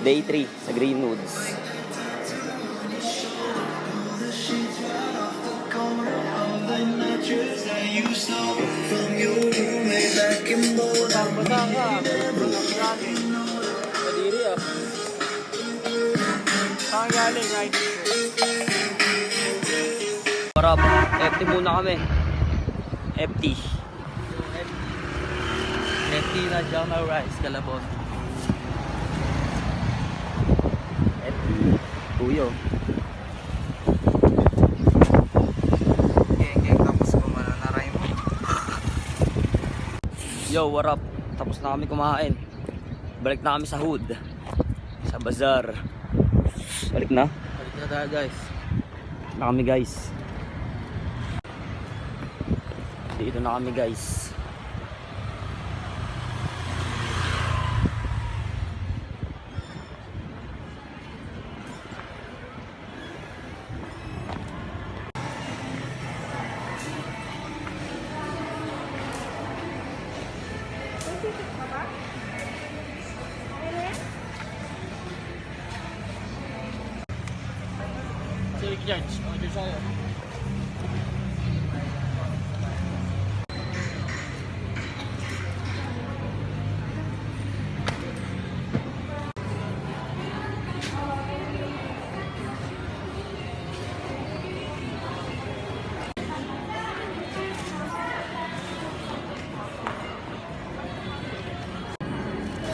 Day 3 sa Greenwoods. Kadiri ah. Saan galing, right? Parap, FT muna kami. FT. FT na Jama Rice, Calabon. FT. Tuyo. Geng, tapos kumano na rin mo. Yo, what up? Tapos na kami kumain. Balik na kami sa hood. Sa bazaar. Balik na? Balik na tayo guys. Na kami guys. Dito na kami guys. Sige, George. Order sa'yo.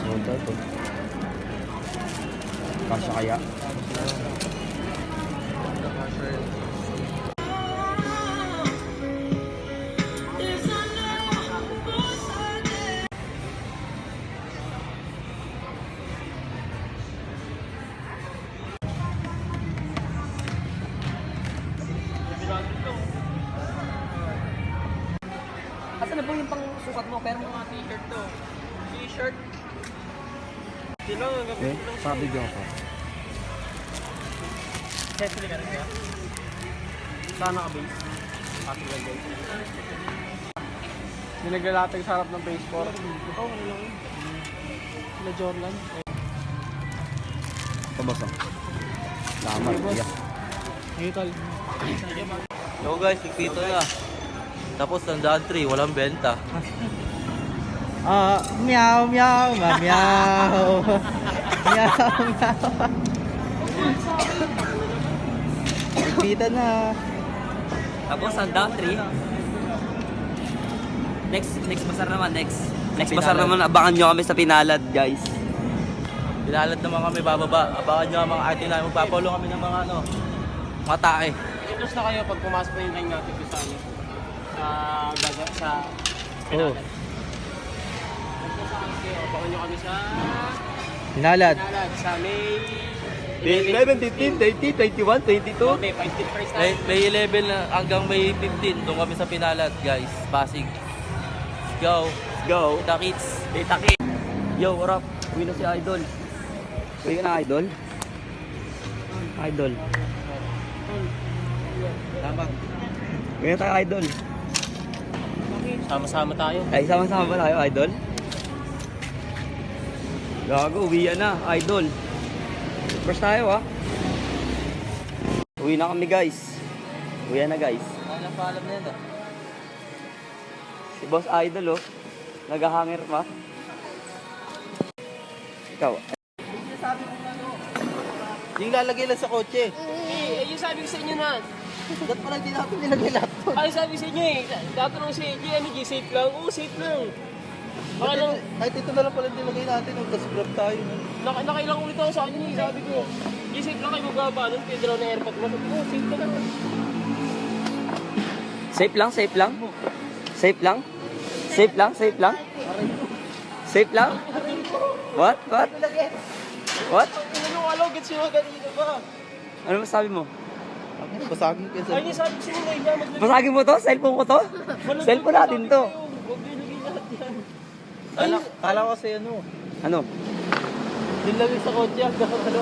Sold out to. Kasya kaya? Asan na po yung pang sukat mo? Pero Mga t-shirt to. T-shirt. Sino? okay, pabigyan ko. Siyempre ka rin kaya? Saan naka-base? Ating lang guys. Yung naglalatag sa harap ng base 4. Oo, ano lang yun. Sila Jordan. Pabasa. Salamat. Yeah. Hey, tol. Yo guys, nagpito na. Tapos tandaan 3, walang benta. Meow, meow, meow. Meow, meow. Nagpita na. Tapos handa 3. Next basar naman, next Pinalad. basar naman, abangan nyo kami sa Pinalad, guys. Pinalad naman kami bababa. Abangan nyo ang mga arte namin. Magpapalo kami ng mga ano, mga tae. Itos na kayo pag pumasok na yung line natin sa ano. Sa Oo. abangan nyo kami sa Pinalad. Pinalad. Sa May 11, 15, 30, 21, 22. May 15 price na. May 11 na hanggang May 15. Doon kami sa Pinalad, guys. Pasig. Let's go. Go. Kita kids. Data kit. Yo, what up? Uwi na si Idol. Uwi ka na, Idol? Idol. Tama. Uwi na tayo, Idol. Sama-sama tayo. Ay, sama-sama ba tayo, Idol? Gago, uwian na, Idol. First tayo, ah. Uwi na kami, guys. Uwian na, guys. Paalam na yan ah. Si Boss Idol, oh. Nag-hanger pa. Ikaw. Yung lalagay lang sa kotse. Yung sabi ko sa inyo na. Ba't pala hindi natin nilagay laptop? Ay, sabi sa inyo eh. Tatanong si G, ano G, safe lang? Oo, safe lang. Baka lang, Kahit ito na lang pala nilagay natin. Tapos grab tayo. nakailang ulit ako sa kanya eh. Sabi ko, G, safe lang kayo magbaba. Nun, pwede lang na airpot mo. Sabi ko, safe ka lang. Safe lang, safe lang. Safe lang. Safe lang, safe lang. Safe lang. What? What? What? Ano yung alaw, gets yung ganito ba? Ano masabi mo? Basagin ka Ay, yung sabi ko sa inyo na, maglagay. Basagin mo to? Cellphone ko to? Cellphone natin to. Huwag nilagay lahat yan. Kala ko kasi ano. Ano? Nilagay sa kotse hanggang ano.